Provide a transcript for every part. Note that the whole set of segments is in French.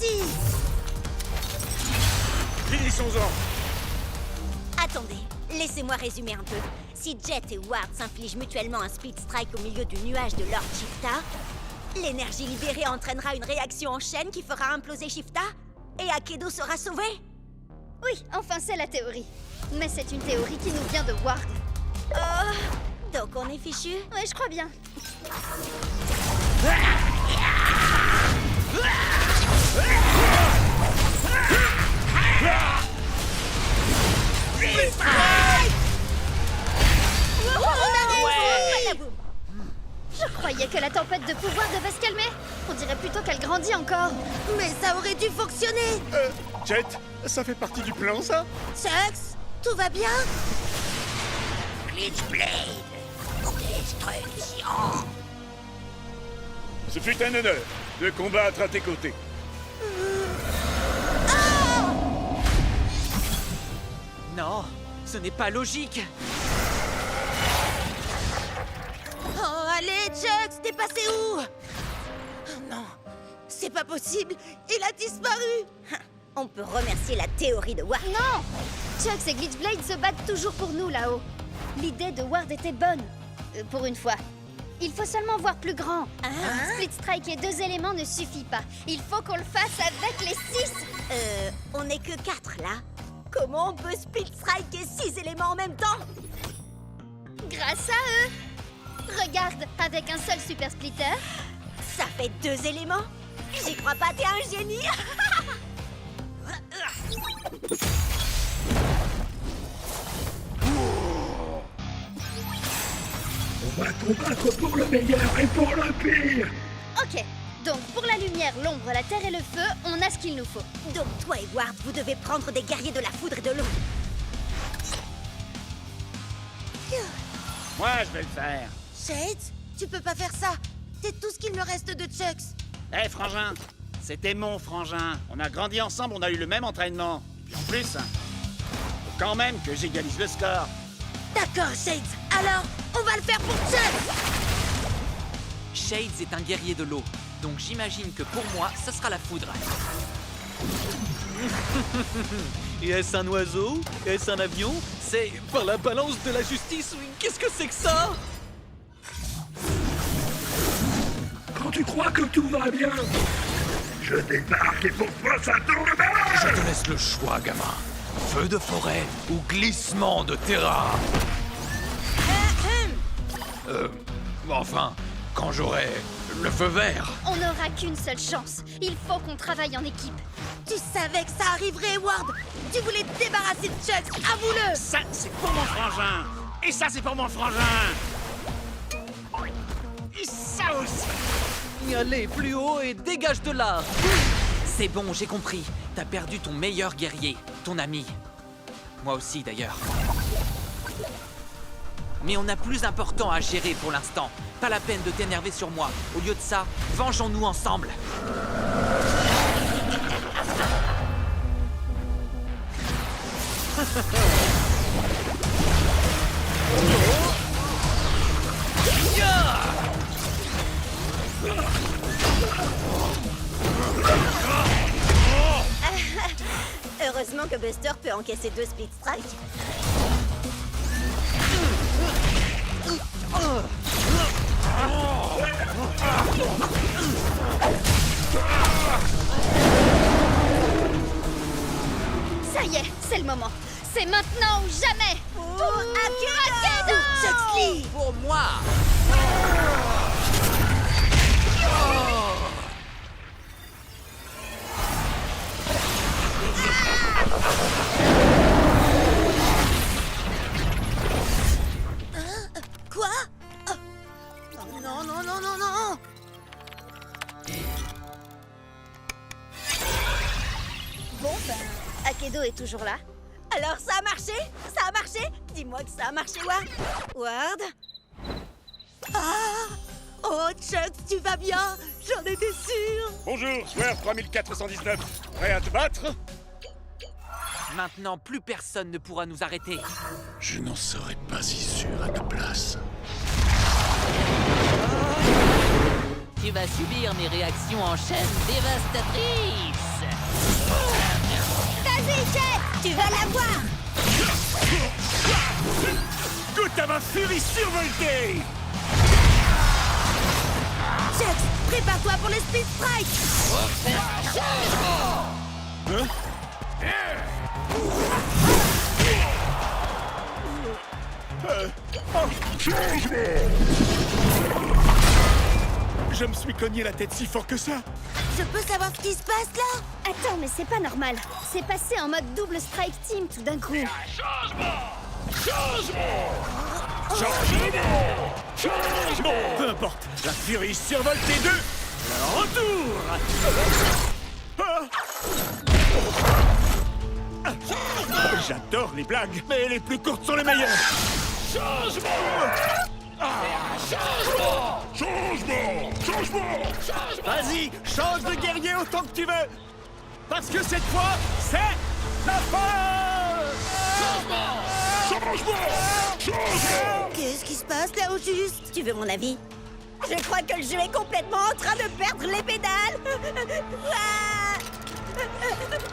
parti! Finissons-en! Attendez, laissez-moi résumer un peu. Si Jet et Ward s'infligent mutuellement un Split Strike au milieu du nuage de Lord Shifta, l'énergie libérée entraînera une réaction en chaîne qui fera imploser Shifta et Akedo sera sauvé. Oui, enfin c'est la théorie. Mais c'est une théorie qui nous vient de Ward. Oh, donc on est fichu? Ouais, je crois bien. Je croyais que la tempête de pouvoir devait se calmer. On dirait plutôt qu'elle grandit encore. Mais ça aurait dû fonctionner! Jet, ça fait partie du plan, ça? Sux, tout va bien? Glitchblade, destruction. Ce fut un honneur de combattre à tes côtés. Non, ce n'est pas logique. Oh, allez, Chuck, t'es passé où? Oh, non, c'est pas possible, il a disparu. On peut remercier la théorie de Ward. Non! Chucks et Glitchblade se battent toujours pour nous là-haut. L'idée de Ward était bonne. Pour une fois. Il faut seulement voir plus grand. Split Strike et 2 éléments ne suffit pas. Il faut qu'on le fasse avec les 6. On n'est que 4 là. Comment on peut split strike et 6 éléments en même temps? Grâce à eux. Regarde, avec un seul super splitter. Ça fait 2 éléments? J'y crois pas, t'es un génie. On va combattre pour le meilleur et pour le pire. Ok, donc pour la lumière, l'ombre, la terre et le feu, on a ce qu'il nous faut. Donc toi et Ward, vous devez prendre des guerriers de la foudre et de l'eau. Moi, je vais le faire. Shades, tu peux pas faire ça. C'est tout ce qu'il me reste de Chucks. Hé, frangin, c'était mon frangin. On a grandi ensemble, on a eu le même entraînement. Puis en plus, faut quand même que j'égalise le score. D'accord, Shades. Alors, on va le faire pour Chucks. Shades est un guerrier de l'eau, donc j'imagine que pour moi, ça sera la foudre. Et est-ce un oiseau? Est-ce un avion? C'est par la balance de la justice? Qu'est-ce que c'est que ça? Quand tu crois que tout va bien, je débarque et pour toi ça tourne mal. Je te laisse le choix, gamin. Feu de forêt ou glissement de terrain. Enfin, quand j'aurai le feu vert. On n'aura qu'une seule chance. Il faut qu'on travaille en équipe. Tu savais que ça arriverait, Ward. Tu voulais te débarrasser de Chucks. Avoue-le. Ça, c'est pour mon frangin. Et ça, c'est pour mon frangin. Et ça aussi. Allez, plus haut et dégage de là. C'est bon, j'ai compris. T'as perdu ton meilleur guerrier, ton ami. Moi aussi, d'ailleurs. Mais on a plus important à gérer pour l'instant. Pas la peine de t'énerver sur moi. Au lieu de ça, vengeons-nous ensemble. Heureusement que Buster peut encaisser 2 split strikes. Ça y est, c'est le moment. C'est maintenant ou jamais. Pour Akedo! Chucks Lee. Pour moi. Quoi? Oh. Non, non, non, non, non. Bon, ben, Akedo est toujours là. Alors ça a marché? Ça a marché? Dis-moi que ça a marché, Ward. Ward? Ah! Oh, Chucks, tu vas bien? J'en étais sûre. Bonjour, joueur 3419. Prêt à te battre? Maintenant, plus personne ne pourra nous arrêter. Je n'en serais pas si sûr à ta place. Tu vas subir mes réactions en chaîne dévastatrices. Vas-y, Jet! Tu vas l'avoir! Goûte à ma furie survoltée! Jax, prépare-toi pour le Speed Strike! Je me suis cogné la tête si fort que ça! Je peux savoir ce qui se passe là? Attends, mais c'est pas normal. C'est passé en mode double strike team tout d'un coup. Peu importe, la furie survoltée 2, le retour! J'adore les blagues, mais les plus courtes sont les meilleures! Vas-y, change de guerrier autant que tu veux! Parce que cette fois, c'est la fin! Qu'est-ce qui se passe là au juste? Tu veux mon avis? Je crois que le jeu est complètement en train de perdre les pédales! Ouah!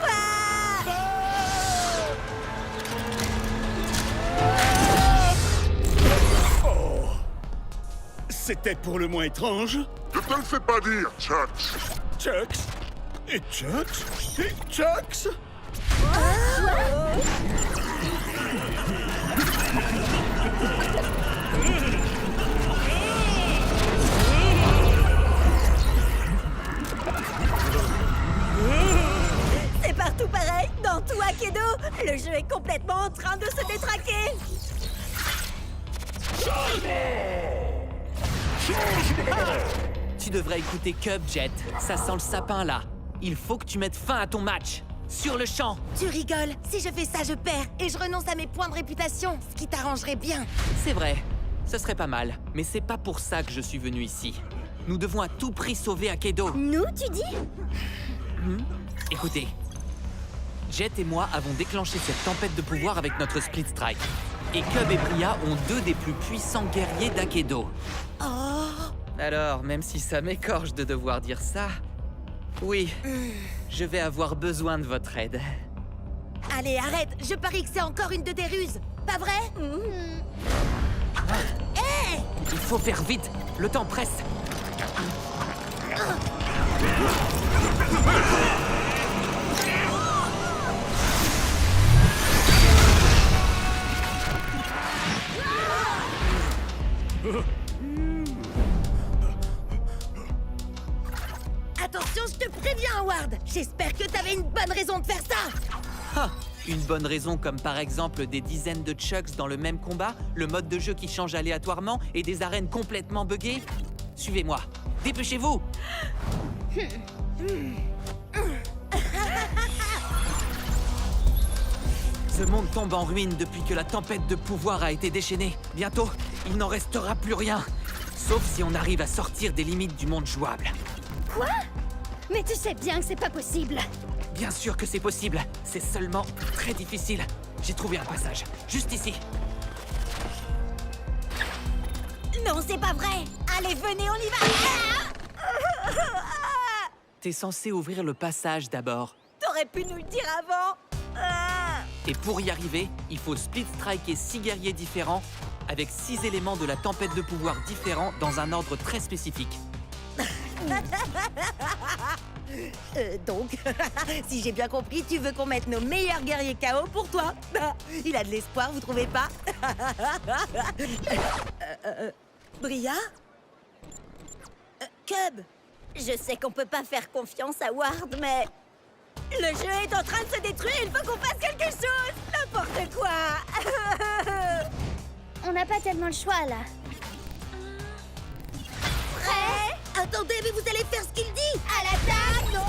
Ouah! C'était pour le moins étrange. Ne te le fais pas dire, Chuck. Chucks et Chucks et Chucks. C'est partout pareil, dans tout Akedo! Le jeu est complètement en train de se détraquer! Tu devrais écouter Cub, Jet. Ça sent le sapin, là. Il faut que tu mettes fin à ton match. Sur le champ. Tu rigoles, si je fais ça, je perds et je renonce à mes points de réputation, ce qui t'arrangerait bien. C'est vrai. Ce serait pas mal. Mais c'est pas pour ça que je suis venu ici. Nous devons à tout prix sauver Akedo. Nous, tu dis? Écoutez. Jet et moi avons déclenché cette tempête de pouvoir avec notre Split Strike. Et Cub et Bria ont deux des plus puissants guerriers d'Akedo. Alors, même si ça m'écorche de devoir dire ça, oui, je vais avoir besoin de votre aide. Allez, arrête, je parie que c'est encore une de tes ruses, pas vrai? Il faut faire vite, le temps presse. Attention, je te préviens, Howard. J'espère que t'avais une bonne raison de faire ça. Ah, une bonne raison comme par exemple des dizaines de Chucks dans le même combat, le mode de jeu qui change aléatoirement et des arènes complètement buggées. Suivez-moi, dépêchez-vous. Ce monde tombe en ruine depuis que la tempête de pouvoir a été déchaînée. Bientôt, il n'en restera plus rien. Sauf si on arrive à sortir des limites du monde jouable. Quoi? Mais tu sais bien que c'est pas possible. Bien sûr que c'est possible, c'est seulement très difficile. J'ai trouvé un passage, juste ici. Non, c'est pas vrai. Allez, venez, on y va. T'es censé ouvrir le passage d'abord. T'aurais pu nous le dire avant. Et pour y arriver, il faut split striker 6 guerriers différents avec 6 éléments de la tempête de pouvoir différents dans un ordre très spécifique. Donc, si j'ai bien compris, tu veux qu'on mette nos meilleurs guerriers KO pour toi. Il a de l'espoir, vous trouvez pas? Bria? Cub? Je sais qu'on peut pas faire confiance à Ward, mais... Le jeu est en train de se détruire, il faut qu'on fasse quelque chose! N'importe quoi! On n'a pas tellement le choix, là. Prêt? Attendez, mais vous allez faire ce qu'il dit! À l'attaque! Non!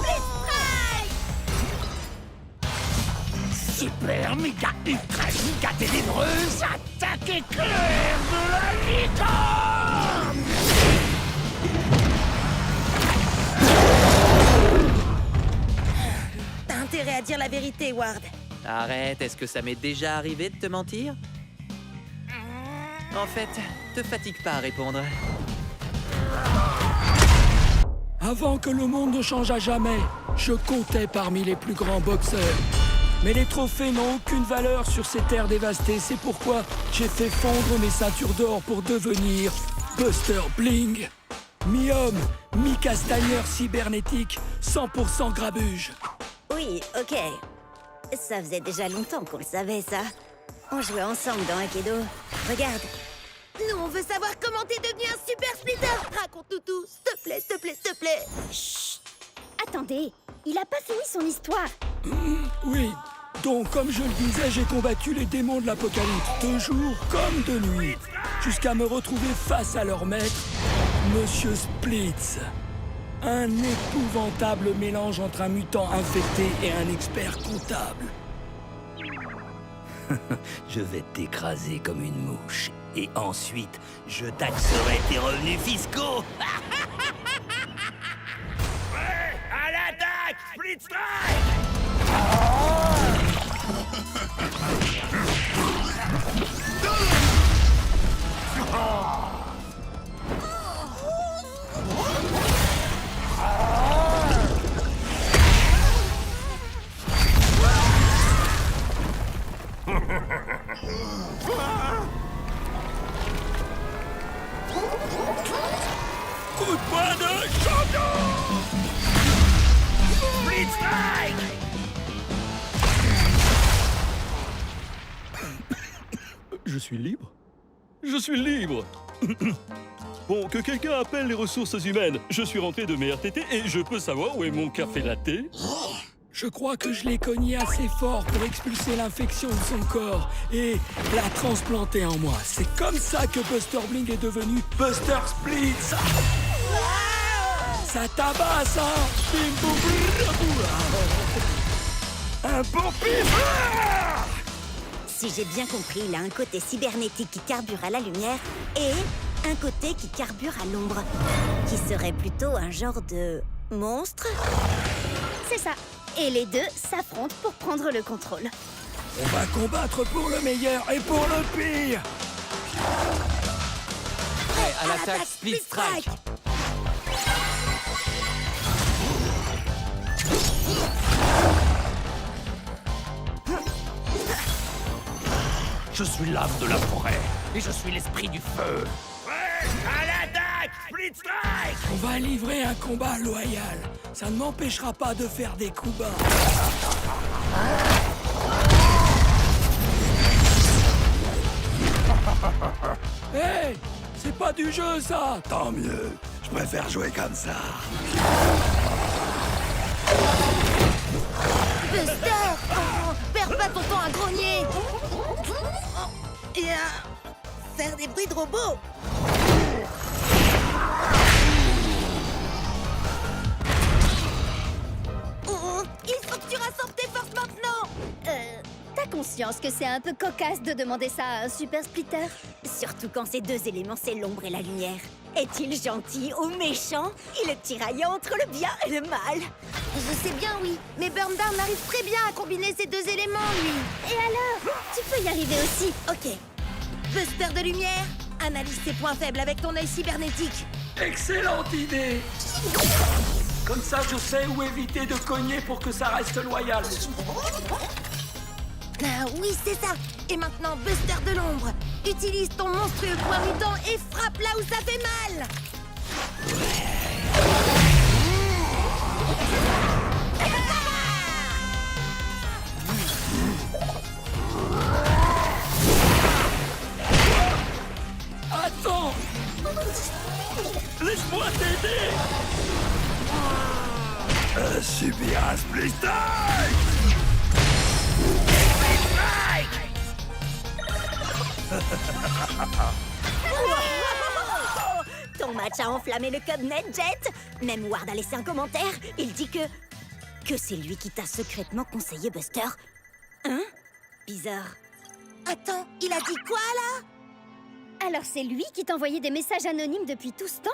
Super méga ultra giga ténébreuse attaque éclair de la licorne. T'as intérêt à dire la vérité, Ward. Arrête, est-ce que ça m'est déjà arrivé de te mentir? En fait, te fatigue pas à répondre. Avant que le monde ne change à jamais, je comptais parmi les plus grands boxeurs. Mais les trophées n'ont aucune valeur sur ces terres dévastées. C'est pourquoi j'ai fait fondre mes ceintures d'or pour devenir Buster Bling. Mi-homme, mi-castagneur cybernétique, 100% grabuge. Oui, ok. Ça faisait déjà longtemps qu'on le savait, ça. On jouait ensemble dans Akedo. Regarde. Nous, on veut savoir comment t'es devenu un super splitter. Raconte-nous tout, s'il te plaît, s'il te plaît, s'il te plaît. Chut! Attendez, il a pas fini son histoire. Oui, donc comme je le disais, j'ai combattu les démons de l'apocalypse, de jour comme de nuit, jusqu'à me retrouver face à leur maître, Monsieur Splitz. Un épouvantable mélange entre un mutant infecté et un expert comptable. Je vais t'écraser comme une mouche, et ensuite, je taxerai tes revenus fiscaux. À l'attaque! Split Strike! Coup de poing de champion! Split Strike! Je suis libre? Je suis libre! Bon, que quelqu'un appelle les ressources humaines. Je suis rentré de mes RTT et je peux savoir où est mon café latte? Je crois que je l'ai cogné assez fort pour expulser l'infection de son corps et la transplanter en moi. C'est comme ça que Buster Bling est devenu Buster Splitz. Ça tabasse, hein? Bim, boum, un bon pif! Si j'ai bien compris, il a un côté cybernétique qui carbure à la lumière et un côté qui carbure à l'ombre, qui serait plutôt un genre de monstre. C'est ça. Et les deux s'affrontent pour prendre le contrôle. On va combattre pour le meilleur et pour le pire. Prêt à l'attaque Split Strike. Je suis l'âme de la forêt et je suis l'esprit du feu. À l'attaque! Split Strike! On va livrer un combat loyal. Ça ne m'empêchera pas de faire des coups bas. Hey! C'est pas du jeu, ça! Tant mieux. Je préfère jouer comme ça. Buster! Oh, perds pas ton temps à grogner! Et à faire des bruits de robots! Oh, il faut que tu rassembles tes forces maintenant! T'as conscience que c'est un peu cocasse de demander ça à un super splitter? Surtout quand ces deux éléments, c'est l'ombre et la lumière. Est-il gentil ou méchant? Il est tiraillant entre le bien et le mal. Je sais bien, oui, mais Burndown arrive très bien à combiner ces deux éléments, lui! Et alors? Tu peux y arriver aussi. Ok. Buster de lumière, analyse tes points faibles avec ton œil cybernétique. Excellente idée! Comme ça, je sais où éviter de cogner pour que ça reste loyal. Ah oui, c'est ça! Et maintenant, Buster de l'ombre! Utilise ton monstrueux point mutant et frappe là où ça fait mal! Attends! Laisse-moi t'aider! Subir un split strike! Ton match a enflammé le Cubnet, Jet. Même Ward a laissé un commentaire. Il dit que c'est lui qui t'a secrètement conseillé Buster. Hein? Bizarre. Attends, il a dit quoi, là? Alors c'est lui qui t'envoyait des messages anonymes depuis tout ce temps?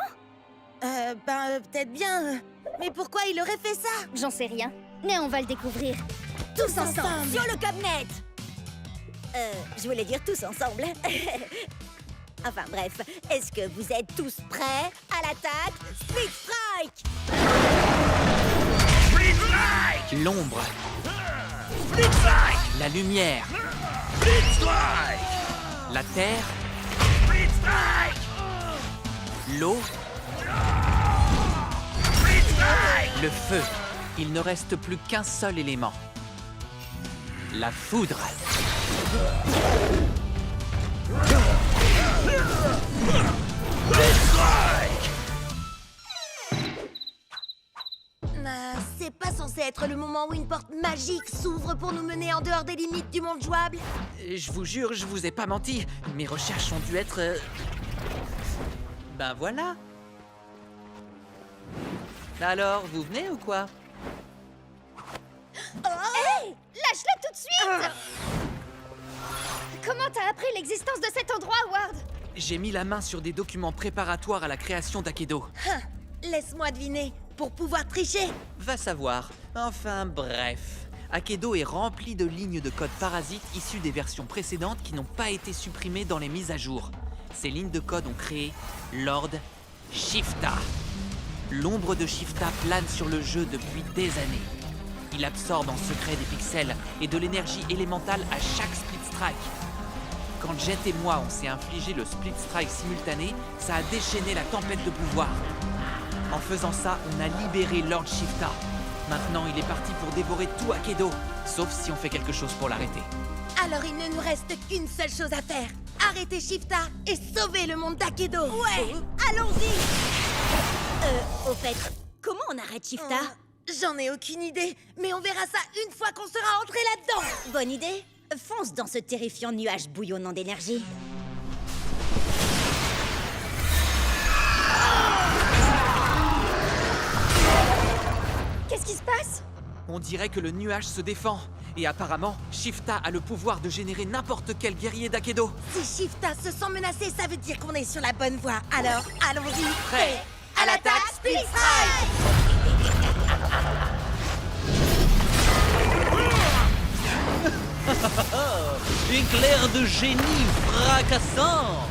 Peut-être bien. Mais pourquoi il aurait fait ça? J'en sais rien. Mais on va le découvrir. Tous ensemble. Sur le Cubnet! Je voulais dire tous ensemble. Enfin bref, est-ce que vous êtes tous prêts à l'attaque? Split Strike! Split Strike! L'ombre Split Strike! La lumière, Split Strike! la terre, Split Strike! l'eau, Split Strike! le feu. Il ne reste plus qu'un seul élément. La foudre. Split Strike! C'est pas censé être le moment où une porte magique s'ouvre pour nous mener en dehors des limites du monde jouable? Je vous jure, je vous ai pas menti. Mes recherches ont dû être... Ben voilà. Alors, vous venez ou quoi? Hey! Lâche-la tout de suite! Comment t'as appris l'existence de cet endroit, Ward? J'ai mis la main sur des documents préparatoires à la création d'Akedo. Laisse-moi deviner, pour pouvoir tricher. Va savoir. Enfin, bref. Akedo est rempli de lignes de code parasites issues des versions précédentes qui n'ont pas été supprimées dans les mises à jour. Ces lignes de code ont créé Lord Shifta. L'ombre de Shifta plane sur le jeu depuis des années. Il absorbe en secret des pixels et de l'énergie élémentale à chaque split strike. Quand Jet et moi on s'est infligé le split strike simultané, ça a déchaîné la tempête de pouvoir. En faisant ça, on a libéré Lord Shifta. Maintenant, il est parti pour dévorer tout Akedo, sauf si on fait quelque chose pour l'arrêter. Alors il ne nous reste qu'une seule chose à faire. Arrêter Shifta et sauver le monde d'Akedo. Ouais, allons-y. Au fait, comment on arrête Shifta? J'en ai aucune idée, mais on verra ça une fois qu'on sera entré là-dedans. Bonne idée. Fonce dans ce terrifiant nuage bouillonnant d'énergie. Qu'est-ce qui se passe? On dirait que le nuage se défend. Et apparemment, Shifta a le pouvoir de générer n'importe quel guerrier d'Akedo. Si Shifta se sent menacé, ça veut dire qu'on est sur la bonne voie. Alors, allons-y. Prêt. À l'attaque, Split Strike! Éclair de génie fracassant.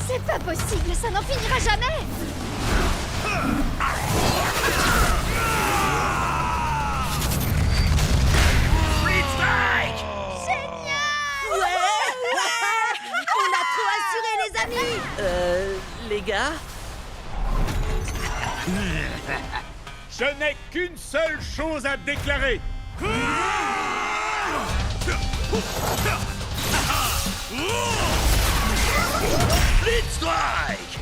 C'est pas possible, ça n'en finira jamais! Split Strike! Ouais. On a trop assuré, les amis! Les gars? Je n'ai qu'une seule chose à déclarer. Split Strike!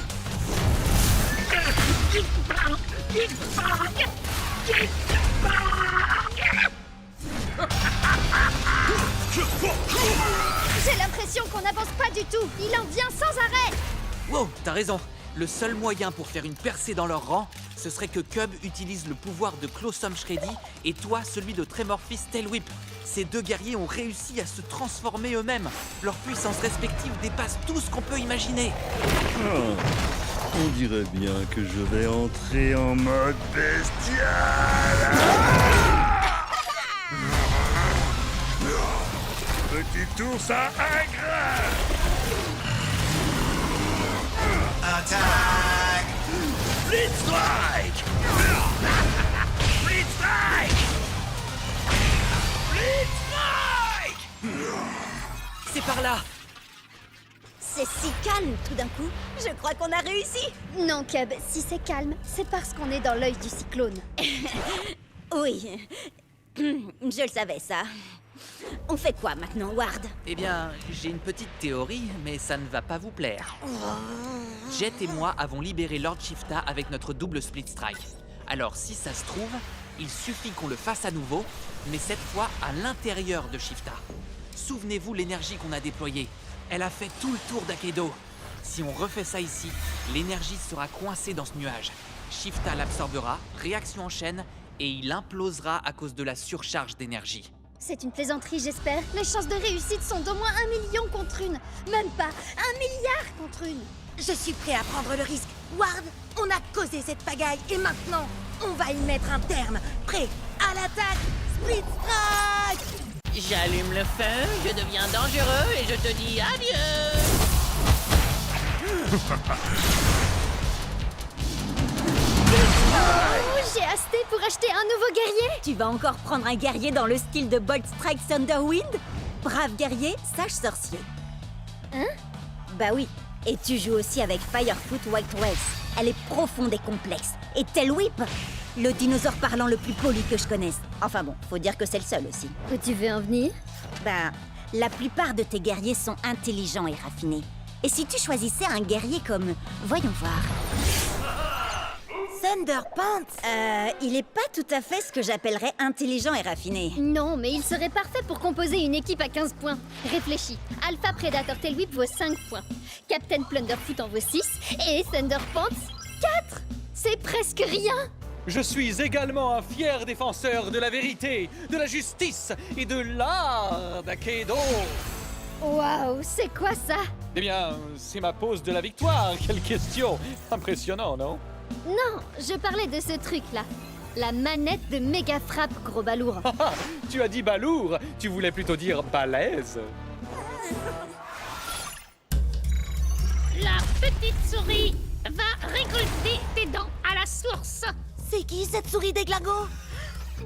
J'ai l'impression qu'on n'avance pas du tout. Il en vient sans arrêt. Wow, t'as raison. Le seul moyen pour faire une percée dans leur rang, ce serait que Cub utilise le pouvoir de Closum Shreddy et toi celui de Tremorphis Tailwhip. Ces deux guerriers ont réussi à se transformer eux-mêmes. Leurs puissances respectives dépassent tout ce qu'on peut imaginer. On dirait bien que je vais entrer en mode bestial. Petit ours à aigre! Attaque! Split Strike! Split Strike! Split Strike! C'est par là. C'est si calme tout d'un coup. Je crois qu'on a réussi. Non, Cub, si c'est calme, c'est parce qu'on est dans l'œil du cyclone. Oui. Je le savais, ça. On fait quoi maintenant, Ward? Eh bien, j'ai une petite théorie, mais ça ne va pas vous plaire. Jet et moi avons libéré Lord Shifta avec notre double split strike. Alors, si ça se trouve, il suffit qu'on le fasse à nouveau, mais cette fois à l'intérieur de Shifta. Souvenez-vous l'énergie qu'on a déployée. Elle a fait tout le tour d'Akedo. Si on refait ça ici, l'énergie sera coincée dans ce nuage. Shifta l'absorbera, réaction en chaîne, et il implosera à cause de la surcharge d'énergie. C'est une plaisanterie, j'espère. Les chances de réussite sont d'au moins 1 million contre une. Même pas 1 milliard contre une. Je suis prêt à prendre le risque. Ward, on a causé cette pagaille et maintenant, on va y mettre un terme. Prêt à l'attaque, Split Strike! J'allume le feu, je deviens dangereux et je te dis adieu. Oh, j'ai hasté pour acheter un nouveau guerrier. Tu vas encore prendre un guerrier dans le style de Bolt Strike Thunderwind? Brave guerrier, sage sorcier. Hein? Bah oui. Et tu joues aussi avec Firefoot White Wells. Elle est profonde et complexe. Et Tail Whip, le dinosaure parlant le plus poli que je connaisse. Enfin bon, faut dire que c'est le seul aussi. Où tu veux en venir? Bah, la plupart de tes guerriers sont intelligents et raffinés. Et si tu choisissais un guerrier comme... Voyons voir. Thunderpants! Il est pas tout à fait ce que j'appellerais intelligent et raffiné. Non, mais il serait parfait pour composer une équipe à 15 points. Réfléchis. Alpha Predator Tail Whip vaut 5 points. Captain Plunderfoot en vaut 6. Et Thunderpants, 4! C'est presque rien! Je suis également un fier défenseur de la vérité, de la justice et de l'art d'Akedo. Waouh, c'est quoi ça? Eh bien, c'est ma pose de la victoire. Quelle question! Impressionnant, non? Non, je parlais de ce truc-là. La manette de méga frappe, gros balourd. Tu as dit balourd, tu voulais plutôt dire balèze. La petite souris va récolter tes dents à la source. C'est qui cette souris déglingo?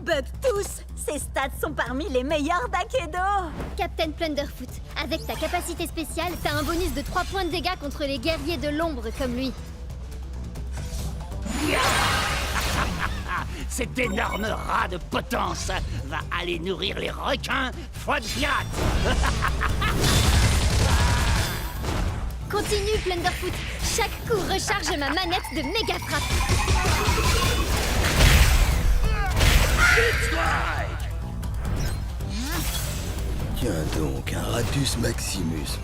Bugtooth, ses stats sont parmi les meilleurs d'Akedo. Captain Plunderfoot, avec ta capacité spéciale, t'as un bonus de 3 points de dégâts contre les guerriers de l'ombre comme lui. Cet énorme rat de potence va aller nourrir les requins foie de pirate. Continue, Plunderfoot. Chaque coup recharge ma manette de méga frappe. Tiens donc, un Ratus Maximus.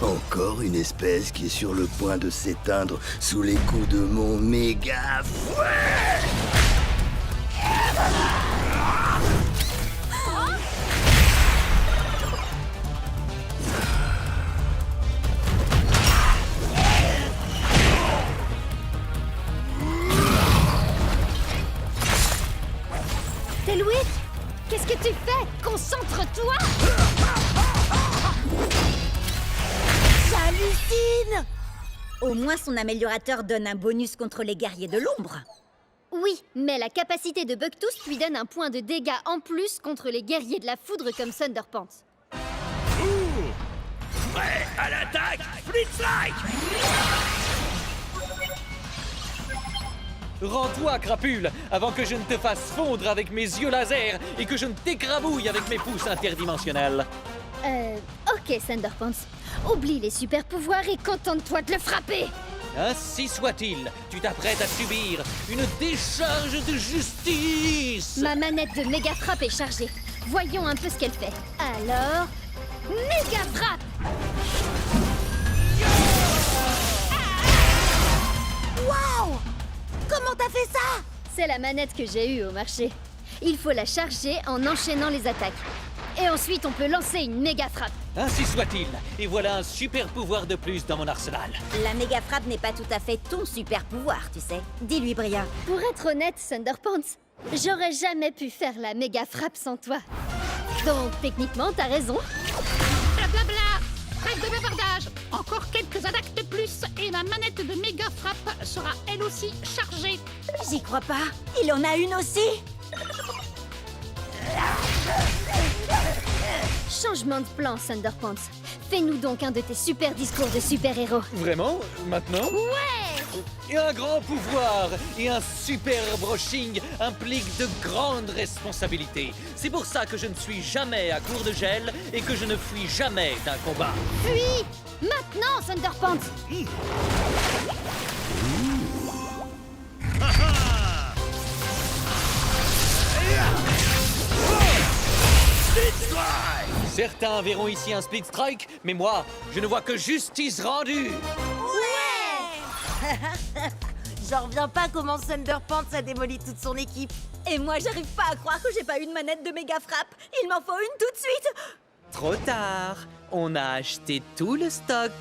Encore une espèce qui est sur le point de s'éteindre sous les coups de mon méga fouet. Tail Whip, qu'est-ce que tu fais? Concentre-toi! J'hallucine! Au moins son améliorateur donne un bonus contre les guerriers de l'ombre. Oui, mais la capacité de Bugtooth lui donne un point de dégâts en plus contre les guerriers de la foudre comme Thunderpants. Prêt à l'attaque, Split-Strike! Rends-toi, crapule, avant que je ne te fasse fondre avec mes yeux laser et que je ne t'écrabouille avec mes pouces interdimensionnels. Ok, Thunderpants. Oublie les super pouvoirs et contente-toi de le frapper! Ainsi soit-il, tu t'apprêtes à subir une décharge de justice! Ma manette de méga frappe est chargée. Voyons un peu ce qu'elle fait. Alors, méga frappe! Waouh! Comment t'as fait ça? C'est la manette que j'ai eue au marché. Il faut la charger en enchaînant les attaques. Et ensuite, on peut lancer une méga frappe. Ainsi soit-il, et voilà un super pouvoir de plus dans mon arsenal. La méga frappe n'est pas tout à fait ton super pouvoir, tu sais. Dis-lui, Bria. Pour être honnête, Thunderpants, j'aurais jamais pu faire la méga frappe sans toi. Donc, techniquement, t'as raison. Blablabla. Trêve de bavardage. Encore quelques attaques de plus et ma manette de méga frappe sera elle aussi chargée. J'y crois pas. Il en a une aussi. Changement de plan, Thunderpants. Fais-nous donc un de tes super discours de super-héros. Vraiment? Maintenant? Ouais! Et un grand pouvoir et un super brushing impliquent de grandes responsabilités. C'est pour ça que je ne suis jamais à court de gel et que je ne fuis jamais d'un combat. Fuis! Maintenant, Thunderpants! Certains verront ici un split strike, mais moi, je ne vois que justice rendue. Ouais! J'en reviens pas comment Thunderpants a démoli toute son équipe. Et moi, j'arrive pas à croire que j'ai pas une manette de méga frappe. Il m'en faut une tout de suite. Trop tard. On a acheté tout le stock.